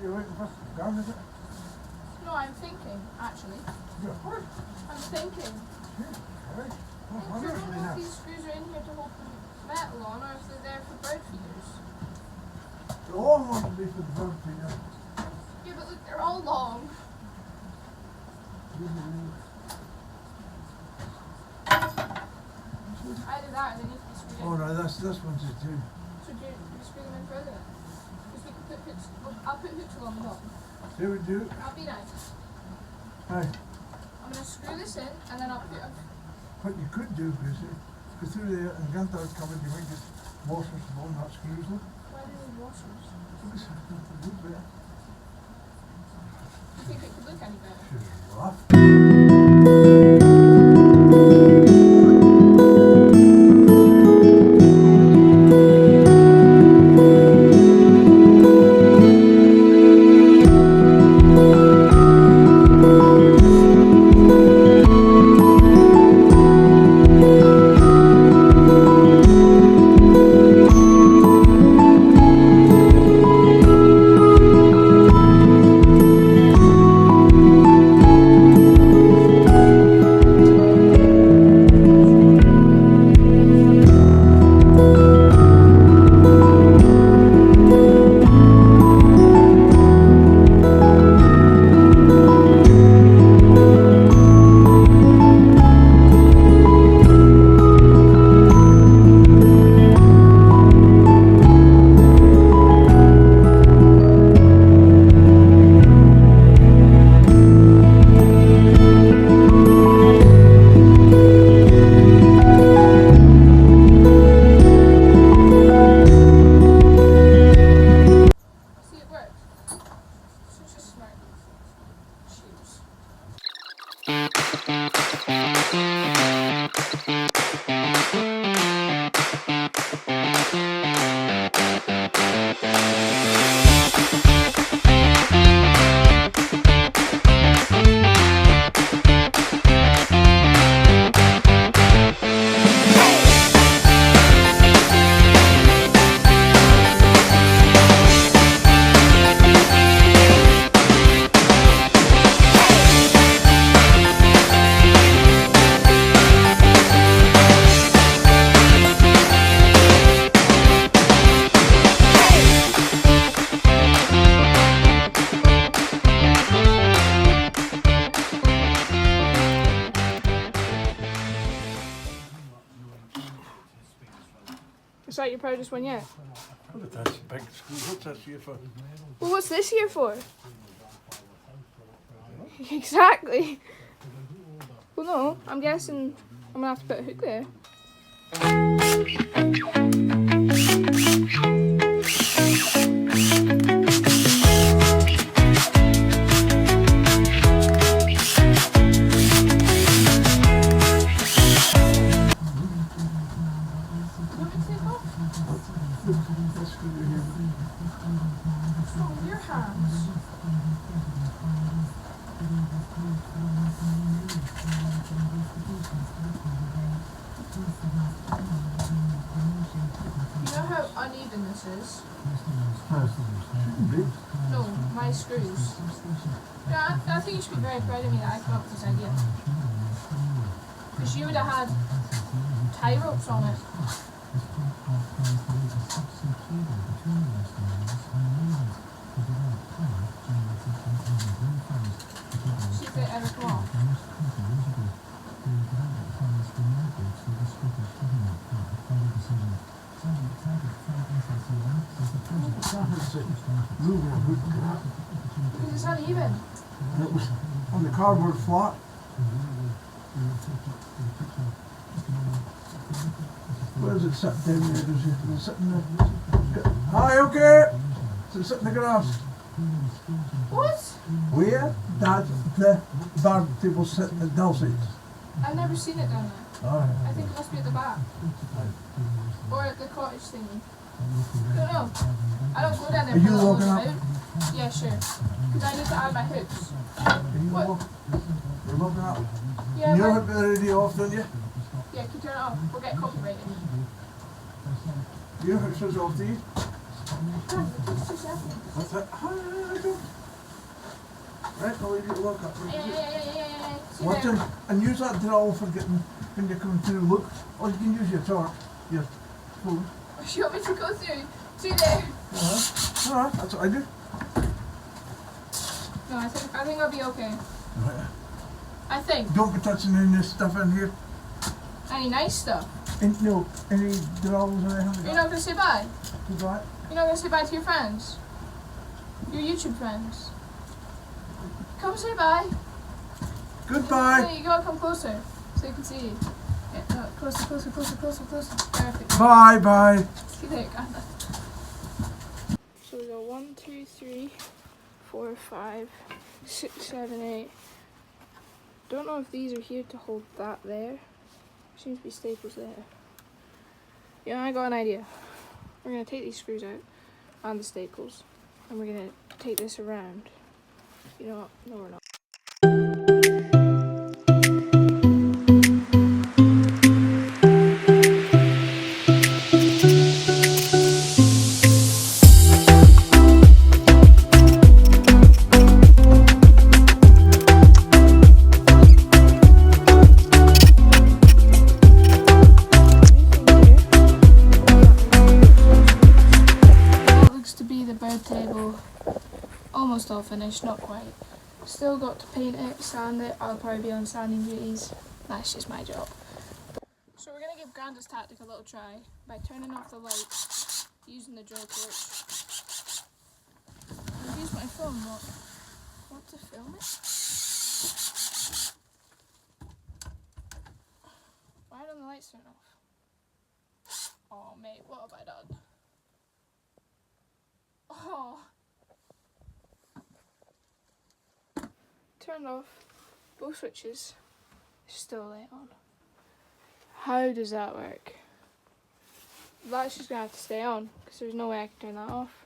You're waiting for down, is it? No, I'm thinking, actually. You're what? I'm thinking. Yeah, right. I Well, don't know now. if these screws are in here to hold the metal on or if they're there for bird feeders. The long one will be for the bird feeder. Yeah, but look, they're all long. Either that or they need to be screwed in. Oh, no, this one's a two. So do you screw them in further? Because we can put hooks, well, I'll put hooks along the bottom. See what we do? I'll be nice. Hi. I'm going to screw this in and then I'll put a... What you could do, Gracie, go through there and Gunther's covered, you might get washers along that screws them. Why do we need washers? Looks good there. Do you think it could look any better? She's rough. See, it worked. Such a smart shoes. Is that your proudest one yet? Look at this big screw. What's this here for? Well, what's this here for? Exactly. Well, no, I'm guessing I'm gonna have to put a hook there. You want me to take off? This screw here. What's wrong with your hands? You know how uneven this is? No, my screws. Yeah, I think you should be very proud of me that I came up with this idea. Because you would have had tie ropes on it. See if they ever come off. Moving a hook crap. Because it's uneven. And it was on the cardboard flat. Where does it sit down there? Does it sit in the... Hi, okay. Does it sit in the grass? What? Where does the bar table sit at Dulcet? I've never seen it down there. Alright. I think it must be at the back. Or at the cottage thingy. I don't know. I don't go down there Are you for a walking little up? bit. Yeah, sure. Because I need to add my hooks. Are you What? You're looking up. Yeah, You but- have the radio off, don't you? Yeah, can you turn it off? We'll get copyrighted. You know how it says off to you? Dad, it's 2 seconds. That's it. I don't. Right, I'll leave you to look up. Yeah. See Watch there. him and use that drawl for getting when you're coming through. Look, or you can use your torch, your phone. You want me to go through? See there. Alright, that's what I do. No, I think I'll be okay. Right. I think. Don't be touching any of this stuff in here. Any nice stuff. No, any drawls or anything. You're not gonna say bye? Goodbye. You're not gonna say bye to your friends? Your YouTube friends? Come say bye. Goodbye. Hey, you gotta come closer so you can see you. Yeah, closer. Perfect. Bye. See there, got that. So we go 1, 2, 3, 4, 5, 6, 7, 8. Don't know if these are here to hold that there. Seems to be staples there. Yeah, I got an idea. We're gonna take these screws out and the staples, and we're gonna take this around. You know what? No, we're not. Table almost all finished, not quite. Still got to paint it, sand it. I'll probably be on sanding duties. That's just my job. So we're gonna give Grandest tactic a little try by turning off the light using the drill torch. I'll use my phone. What to film it? Why don't the lights turn off? Oh mate, what have I done? Oh. Turned off both switches, still light on. How does that work? That's just gonna have to stay on because there's no way I can turn that off.